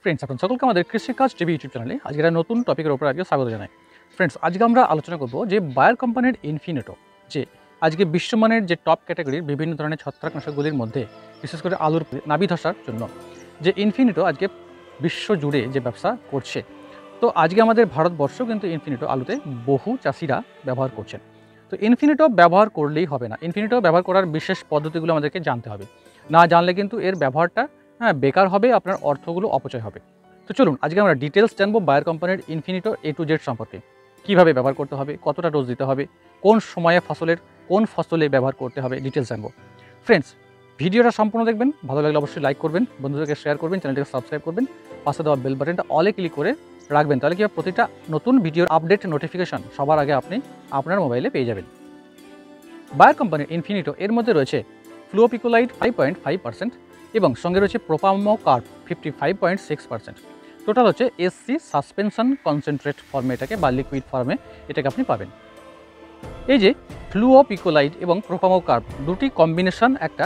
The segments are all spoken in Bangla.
ফ্রেন্ডস, আপনার সকলকে আমাদের কৃষিকাজ টিভি ইউটিউব চ্যানেলে আজকে একটা নতুন টপিকের উপর আজকে স্বাগত জানাই। ফ্রেন্ডস, আজকে আমরা আলোচনা করব যে বায়ার কোম্পানির ইনফিনিটো, যে আজকে বিশ্বমানের যে টপ ক্যাটাগরির বিভিন্ন ধরনের ছত্রাকনাশকগুলির মধ্যে বিশেষ করে আলুর নাবি ধসার জন্য যে ইনফিনিটো আজকে বিশ্ব জুড়ে যে ব্যবসা করছে। তো আজকে আমাদের ভারতবর্ষ কিন্তু ইনফিনিটো আলুতে বহু চাষিরা ব্যবহার করছেন। তো ইনফিনিটো ব্যবহার করলেই হবে না, ইনফিনিটো ব্যবহার করার বিশেষ পদ্ধতিগুলো আমাদেরকে জানতে হবে। না জানলে কিন্তু এর ব্যবহারটা বেকার হবে, আপনার অর্থগুলো অপচয় হবে। তো চলুন আজকে আমরা ডিটেলস জানবো বায়ার কোম্পানির ইনফিনিটো A to Z সম্পর্কে। কীভাবে ব্যবহার করতে হবে, কতটা ডোজ দিতে হবে, কোন সময়ে কোন ফসলে ব্যবহার করতে হবে, ডিটেলস জানবো। ফ্রেন্ডস, ভিডিওটা সম্পূর্ণ দেখবেন, ভালো লাগলে অবশ্যই লাইক করবেন, বন্ধুদেরকে শেয়ার করবেন, চ্যানেলটাকে সাবস্ক্রাইব করবেন, পাশে দেওয়া বেল বাটনটা অলে ক্লিক করে রাখবেন, তাহলে কি প্রতিটা নতুন ভিডিওর আপডেট নোটিফিকেশন সবার আগে আপনি আপনার মোবাইলে পেয়ে যাবেন। বায়ার কোম্পানির ইনফিনিটো এর মধ্যে রয়েছে ফ্লুওপিকোলাইড 5.5% এবং সঙ্গে রয়েছে প্রোপামোকার্প 55.6%। টোটাল হচ্ছে SC সাসপেনশন কনসেন্ট্রেট ফর্মে এটাকে বা লিকুইড ফর্মে এটাকে আপনি পাবেন। এই যে ফ্লুওপিকোলাইড এবং প্রোপামোকার্প দুটি কম্বিনেশন একটা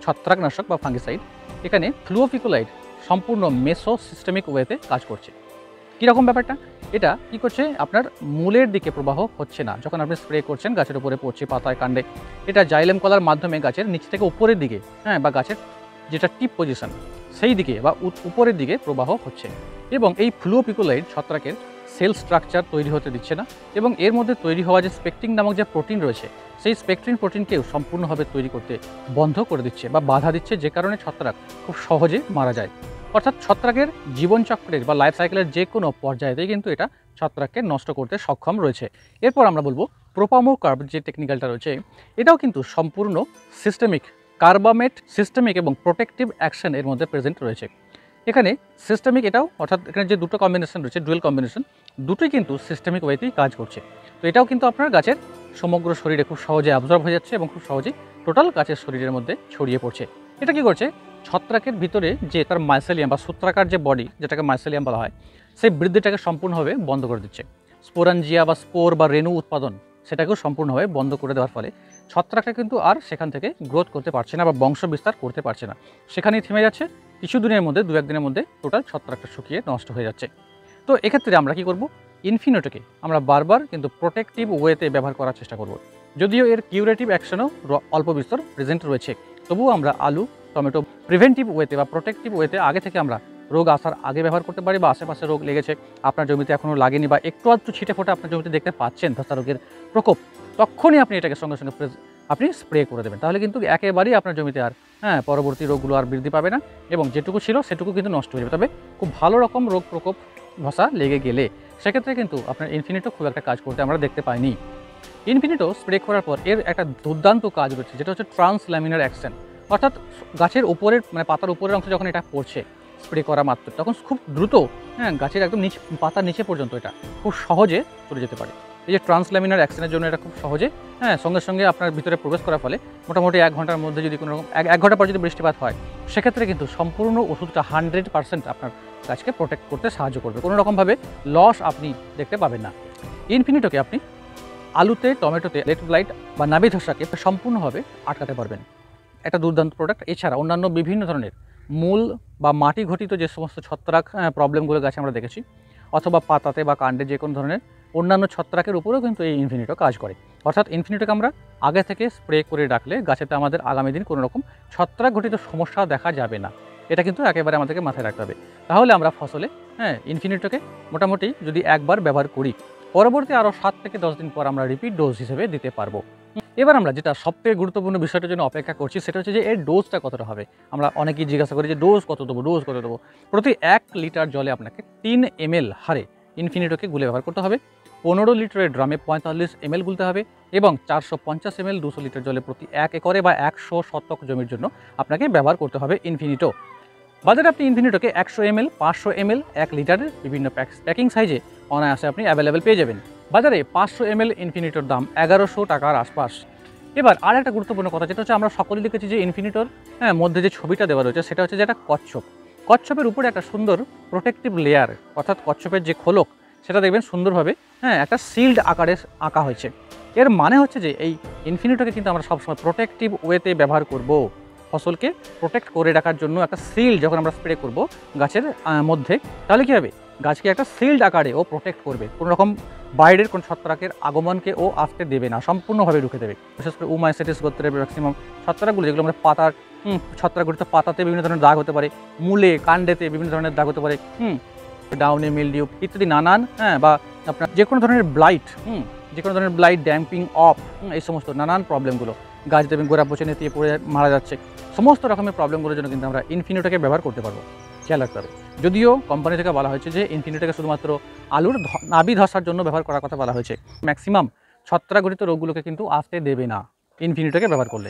ছত্রাকনাশক বা ফাঙ্গিসাইড। এখানে ফ্লুওপিকোলাইড সম্পূর্ণ মেসো সিস্টেমিক ওয়েতে কাজ করছে। কীরকম ব্যাপারটা, এটা কি করছে, আপনার মূলের দিকে প্রবাহ হচ্ছে না। যখন আপনি স্প্রে করছেন গাছের উপরে পড়ছে, পাতায়, কাণ্ডে, এটা জাইলেম কলার মাধ্যমে গাছের নিচ থেকে উপরের দিকে বা গাছের যেটা টিপ পজিশন সেই দিকে বা উপরের দিকে প্রবাহ হচ্ছে। এবং এই ফ্লুওপিকোলাইড ছত্রাকের সেল স্ট্রাকচার তৈরি হতে দিচ্ছে না এবং এর মধ্যে তৈরি হওয়া যে স্পেকট্রিন নামক যে প্রোটিন রয়েছে সেই স্পেকট্রিন প্রোটিনকেও সম্পূর্ণভাবে তৈরি করতে বন্ধ করে দিচ্ছে বা বাধা দিচ্ছে, যে কারণে ছত্রাক খুব সহজে মারা যায়। অর্থাৎ ছত্রাকের জীবনচক্রের বা লাইফ সাইকেলের যে কোনো পর্যায়েতেই কিন্তু এটা ছত্রাককে নষ্ট করতে সক্ষম রয়েছে। এরপর আমরা বলবো প্রোপামোকার্প যে টেকনিক্যালটা রয়েছে, এটাও কিন্তু সম্পূর্ণ সিস্টেমিক কার্বামেট সিস্টেমিক এবং প্রোটেক্টিভ অ্যাকশন এর মধ্যে প্রেজেন্ট রয়েছে। এখানে সিস্টেমিক এটাও, অর্থাৎ এখানে যে দুটো কম্বিনেশন রয়েছে, ডুয়েল কম্বিনেশন, দুটোই কিন্তু সিস্টেমিক ওয়েতেই কাজ করছে। তো এটাও কিন্তু আপনার গাছের সমগ্র শরীরে খুব সহজে অ্যাবজর্ব হয়ে যাচ্ছে এবং খুব সহজেই টোটাল গাছের শরীরের মধ্যে ছড়িয়ে পড়ছে। এটা কি করছে, ছত্রাকের ভিতরে যে তার মাইসেলিয়াম বা সূত্রাকার যে বডি, যেটাকে মাইসেলিয়াম বলা হয়, সেই বৃদ্ধিটাকে সম্পূর্ণভাবে বন্ধ করে দিচ্ছে। স্পোরাঞ্জিয়া বা স্পোর বা রেণু উৎপাদন সেটাকেও সম্পূর্ণভাবে বন্ধ করে দেওয়ার ফলে ছত্রাকটা কিন্তু আর সেখান থেকে গ্রোথ করতে পারছে না বা বংশ বিস্তার করতে পারছে না, সেখানেই থেমে যাচ্ছে। কিছু দিনের মধ্যে, দু একদিনের মধ্যে টোটাল ছত্রাকটা শুকিয়ে নষ্ট হয়ে যাচ্ছে। তো এক্ষেত্রে আমরা কি করব, ইনফিনিটোকে আমরা বারবার কিন্তু প্রোটেক্টিভ ওয়েতে ব্যবহার করার চেষ্টা করব। যদিও এর কিউরেটিভ অ্যাকশনও অল্প বিস্তর প্রেজেন্ট রয়েছে, তবুও আমরা আলু, টমেটো প্রিভেন্টিভ ওয়েতে বা প্রোটেক্টিভ ওয়েতে আগে থেকে আমরা রোগ আসার আগে ব্যবহার করতে পারি, বা আশেপাশে রোগ লেগেছে আপনার জমিতে এখনও লাগেনি বা একটু আধটু ছিটে ফোটা আপনার জমিতে দেখতে পাচ্ছেন ধসা রোগের প্রকোপ, তখনই আপনি এটাকে সঙ্গে সঙ্গে আপনি স্প্রে করে দেবেন। তাহলে কিন্তু একেবারেই আপনার জমিতে আর পরবর্তী রোগগুলো আর বৃদ্ধি পাবে না এবং যেটুকু ছিল সেটুকু কিন্তু নষ্ট হয়ে যাবে। তবে খুব ভালো রকম রোগ প্রকোপ ধসা লেগে গেলে সেক্ষেত্রে কিন্তু আপনার ইনফিনিটো খুব একটা কাজ করতে আমরা দেখতে পাইনি। ইনফিনিটো স্প্রে করার পর এর একটা দুর্দান্ত কাজ রয়েছে, যেটা হচ্ছে ট্রান্সল্যামিনার অ্যাকশন। অর্থাৎ গাছের উপরের পাতার উপরের অংশ যখন এটা পড়ছে স্প্রে করা মাত্র, তখন খুব দ্রুত গাছের একদম পাতার নিচে পর্যন্ত এটা খুব সহজে চলে যেতে পারে। এই যে ট্রান্সল্যামিনার অ্যাকশনের জন্য এটা খুব সহজে সঙ্গে সঙ্গে আপনার ভিতরে প্রবেশ করার ফলে মোটামুটি 1 ঘন্টার মধ্যে যদি কোনো রকম 1 ঘন্টা পর যদি বৃষ্টিপাত হয়, সেক্ষেত্রে কিন্তু সম্পূর্ণ ওষুধটা 100% আপনার গাছকে প্রোটেক্ট করতে সাহায্য করবে। কোনো রকমভাবে লস আপনি দেখতে পাবেন না। ইনফিনিটোকে আপনি আলুতে, টমেটোতে লেট ব্লাইট বা নাবি ধসাকে সম্পূর্ণভাবে আটকাতে পারবেন। একটা দুর্দান্ত প্রোডাক্ট। এছাড়া অন্যান্য বিভিন্ন ধরনের মূল বা মাটি ঘটিত যে সমস্ত ছত্রাক প্রবলেমগুলো গাছে আমরা দেখেছি, অথবা পাতাতে বা কাণ্ডে যে কোনো ধরনের অন্যান্য ছত্রাকের উপরেও কিন্তু এই ইনফিনিটো কাজ করে। অর্থাৎ ইনফিনিটোকে আমরা আগে থেকে স্প্রে করে রাখলে গাছেতে আমাদের আগামী দিন কোনো রকম ছত্রাক ঘটিত সমস্যা দেখা যাবে না। এটা কিন্তু একেবারে আমাদেরকে মাথায় রাখতে হবে। তাহলে আমরা ফসলে ইনফিনিটোকে মোটামুটি যদি একবার ব্যবহার করি, পরবর্তী আরও 7 থেকে 10 দিন পর আমরা রিপিট ডোজ হিসেবে দিতে পারবো। এবার আমরা যেটা সবথেকে গুরুত্বপূর্ণ বিষয়টার জন্য অপেক্ষা করছি, সেটা হচ্ছে যে এর ডোজটা কতটা হবে। আমরা অনেকেই জিজ্ঞাসা করি যে ডোজ কত দেবো। প্রতি 1 লিটার জলে আপনাকে 3 ml হারে ইনফিনিটোকে গুলে ব্যবহার করতে হবে। 15 লিটারের ড্রামে 45 ml গুলতে হবে এবং 450 ml 200 লিটার জলে প্রতি 1 একরে বা 100 শতক জমির জন্য আপনাকে ব্যবহার করতে হবে ইনফিনিটো। বাজারে আপনি ইনফিনিটোকে 100 ml, 500 ml, 1 লিটারের বিভিন্ন প্যাকিং সাইজে অনায়াসে আপনি অ্যাভেলেবেল পেয়ে যাবেন। বাজারে 500 ml ইনফিনিটোর দাম 1100 টাকার আশপাশ। এবার আর একটা গুরুত্বপূর্ণ কথা, যেটা হচ্ছে আমরা সকলেই লিখেছি যে ইনফিনিটোর মধ্যে যে ছবিটা দেওয়া রয়েছে, সেটা হচ্ছে যে একটা কচ্ছপ। কচ্ছপের উপরে একটা সুন্দর প্রোটেক্টিভ লেয়ার, অর্থাৎ কচ্ছপের যে খোলক সেটা দেখবেন সুন্দরভাবে একটা শিল্ড আকারে আঁকা হয়েছে। এর মানে হচ্ছে যে এই ইনফিনিটোকে কিন্তু আমরা সবসময় প্রোটেক্টিভ ওয়েতে ব্যবহার করব। ফসলকে প্রোটেক্ট করে রাখার জন্য একটা সিল্ড যখন আমরা স্প্রে করব গাছের মধ্যে, তাহলে কী হবে, গাছকে একটা সিল্ড আকারে ও প্রোটেক্ট করবে, কোনো রকম বাইরের কোনো ছত্রাকের আগমনকে ও আসতে দেবে না, সম্পূর্ণভাবে ঢুকে দেবে। বিশেষ করে উমাইসাইটিস গোত্রের ম্যাক্সিমাম ছত্রাকগুলো, যেগুলো আমাদের পাতার ছত্রাকগুলিতে পাতাতে বিভিন্ন ধরনের দাগ হতে পারে, মূলে কাণ্ডেতে বিভিন্ন ধরনের দাগ হতে পারে, ডাউনে মিলডিউ ইত্যাদি নানান, বা আপনার যে কোনো ধরনের ব্লাইট, যে কোনো ধরনের ব্লাইট, ড্যাম্পিং অফ, এই সমস্ত নানান প্রবলেমগুলো, গাছ দেবেন গোড়া পচে নেতিয়ে পড়ে মারা যাচ্ছে, সমস্ত রকমের প্রবলেমগুলোর জন্য কিন্তু আমরা ইনফিনিটোকে ব্যবহার করতে পারবো। খেয়াল রাখতে হবে। যদিও কোম্পানি থেকে বলা হয়েছে যে ইনফিনিটোকে শুধুমাত্র আলুর নাবি ধসার জন্য ব্যবহার করার কথা বলা হয়েছে, ম্যাক্সিমাম ছত্রাকঘটিত রোগগুলোকে কিন্তু আসতে দেবে না ইনফিনিটোকে ব্যবহার করলে।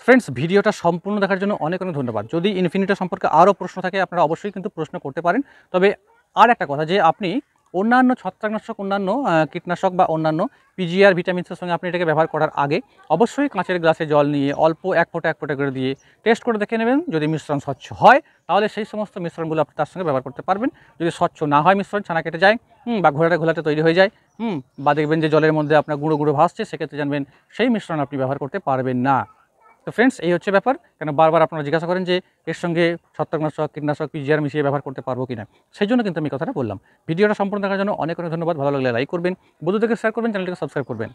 ফ্রেন্ডস, ভিডিওটা সম্পূর্ণ দেখার জন্য অনেক অনেক ধন্যবাদ। যদি ইনফিনিটো সম্পর্কে আরও প্রশ্ন থাকে আপনারা অবশ্যই কিন্তু প্রশ্ন করতে পারেন। তবে আর একটা কথা, যে আপনি অন্যান্য ছত্রাকনাশক, অন্যান্য কীটনাশক বা অন্যান্য পিজিআর ভিটামিনসের সঙ্গে আপনি এটাকে ব্যবহার করার আগে অবশ্যই কাঁচের গ্লাসে জল নিয়ে অল্প এক ফোঁটা করে দিয়ে টেস্ট করে দেখে নেবেন। যদি মিশ্রণ স্বচ্ছ হয় তাহলে সেই সমস্ত মিশ্রণগুলো আপনি তার সঙ্গে ব্যবহার করতে পারবেন। যদি স্বচ্ছ না হয়, মিশ্রণ ছানা কেটে যায়, বা ঘোলাটে তৈরি হয়ে যায়, বা দেখবেন যে জলের মধ্যে আপনার গুঁড়ো গুঁড়ো ভাসছে, সেক্ষেত্রে জানবেন সেই মিশ্রণ আপনি ব্যবহার করতে পারবেন না। তো ফ্রেন্ডস, এই হচ্ছে ব্যাপার। কেন বারবার আপনারা জিজ্ঞাসা করেন যে এর সঙ্গে ছত্রাকনাশক, কীটনাশক, পিজিআর মিশিয়ে ব্যবহার করতে পারবো কিনা, সেই জন্য কিন্তু আমি কথাটা বললাম। ভিডিওটা সম্পূর্ণ দেখার জন্য অনেক অনেক ধন্যবাদ। ভালো লাগলে লাইক করবেন, বন্ধুদেরকে শেয়ার করবেন, চ্যানেলটিকে সাবস্ক্রাইব করবেন।